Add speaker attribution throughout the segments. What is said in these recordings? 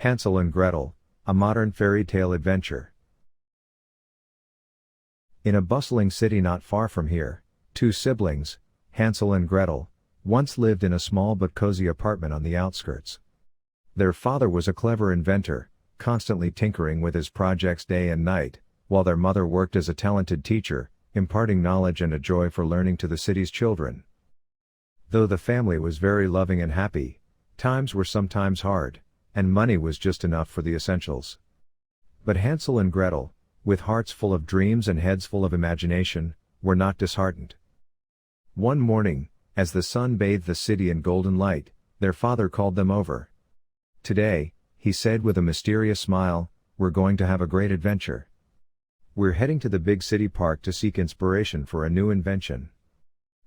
Speaker 1: Hansel and Gretel, a modern fairy tale adventure. In a bustling city not far from here, two siblings, Hansel and Gretel, once lived in a small but cozy apartment on the outskirts. Their father was a clever inventor, constantly tinkering with his projects day and night, while their mother worked as a talented teacher, imparting knowledge and a joy for learning to the city's children. Though the family was very loving and happy, times were sometimes hard, and money was just enough for the essentials. But Hansel and Gretel, with hearts full of dreams and heads full of imagination, were not disheartened. One morning, as the sun bathed the city in golden light, their father called them over. "Today," he said with a mysterious smile, "we're going to have a great adventure. We're heading to the big city park to seek inspiration for a new invention."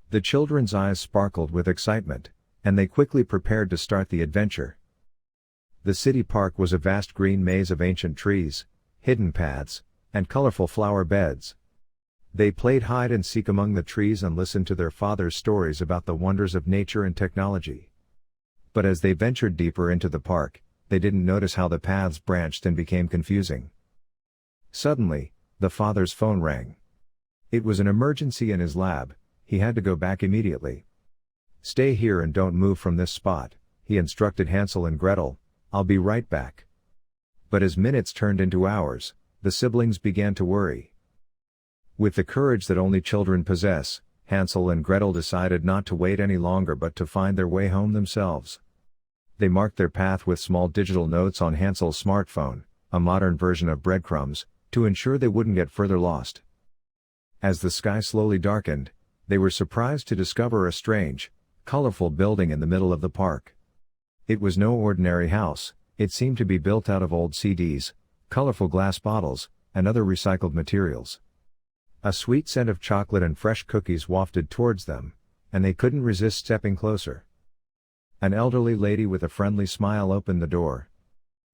Speaker 1: The children's eyes sparkled with excitement, and they quickly prepared to start the adventure. The city park was a vast green maze of ancient trees, hidden paths, and colorful flower beds. They played hide and seek among the trees and listened to their father's stories about the wonders of nature and technology. But as they ventured deeper into the park, they didn't notice how the paths branched and became confusing. Suddenly, the father's phone rang. It was an emergency in his lab. He had to go back immediately. "Stay here and don't move from this spot," he instructed Hansel and Gretel. "I'll be right back." But as minutes turned into hours, the siblings began to worry. With the courage that only children possess, Hansel and Gretel decided not to wait any longer but to find their way home themselves. They marked their path with small digital notes on Hansel's smartphone, a modern version of breadcrumbs, to ensure they wouldn't get further lost. As the sky slowly darkened, they were surprised to discover a strange, colorful building in the middle of the park. It was no ordinary house. It seemed to be built out of old CDs, colorful glass bottles, and other recycled materials. A sweet scent of chocolate and fresh cookies wafted towards them, and they couldn't resist stepping closer. An elderly lady with a friendly smile opened the door.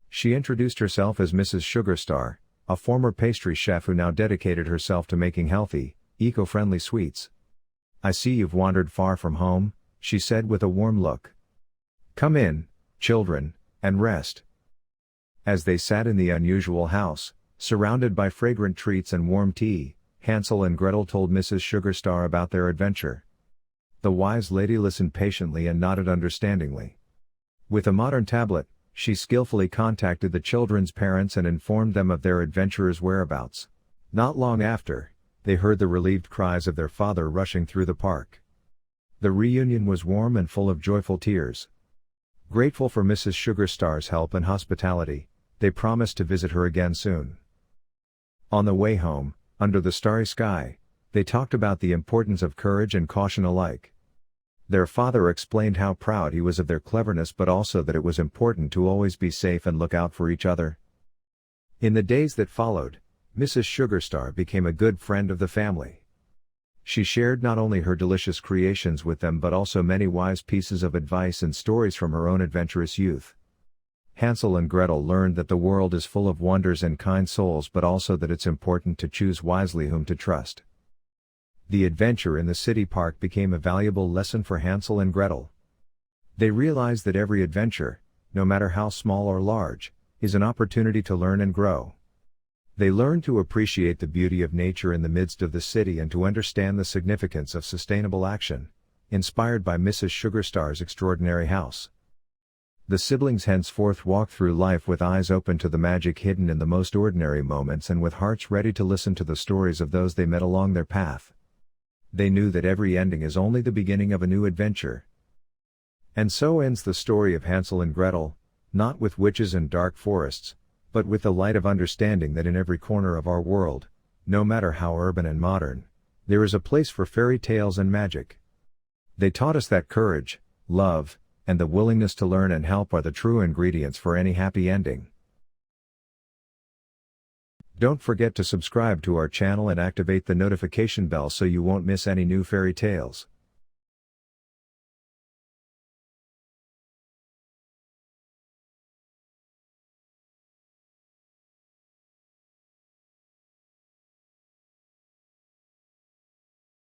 Speaker 1: She introduced herself as Mrs. Sugarstar, a former pastry chef who now dedicated herself to making healthy, eco-friendly sweets. "I see you've wandered far from home," she said with a warm look. "Come in, children, and rest." As they sat in the unusual house, surrounded by fragrant treats and warm tea, Hansel and Gretel told Mrs. Sugarstar about their adventure. The wise lady listened patiently and nodded understandingly. With a modern tablet, she skillfully contacted the children's parents and informed them of their adventurer's whereabouts. Not long after, they heard the relieved cries of their father rushing through the park. The reunion was warm and full of joyful tears. Grateful for Mrs. Sugarstar's help and hospitality, they promised to visit her again soon. On the way home, under the starry sky, they talked about the importance of courage and caution alike. Their father explained how proud he was of their cleverness but also that it was important to always be safe and look out for each other. In the days that followed, Mrs. Sugarstar became a good friend of the family. She shared not only her delicious creations with them but also many wise pieces of advice and stories from her own adventurous youth. Hansel and Gretel learned that the world is full of wonders and kind souls but also that it's important to choose wisely whom to trust. The adventure in the city park became a valuable lesson for Hansel and Gretel. They realized that every adventure, no matter how small or large, is an opportunity to learn and grow. They learned to appreciate the beauty of nature in the midst of the city and to understand the significance of sustainable action, inspired by Mrs. Sugarstar's extraordinary house. The siblings henceforth walked through life with eyes open to the magic hidden in the most ordinary moments and with hearts ready to listen to the stories of those they met along their path. They knew that every ending is only the beginning of a new adventure. And so ends the story of Hansel and Gretel, not with witches and dark forests, but with the light of understanding that in every corner of our world, no matter how urban and modern, there is a place for fairy tales and magic. They taught us that courage, love, and the willingness to learn and help are the true ingredients for any happy ending. Don't forget to subscribe to our channel and activate the notification bell so you won't miss any new fairy tales.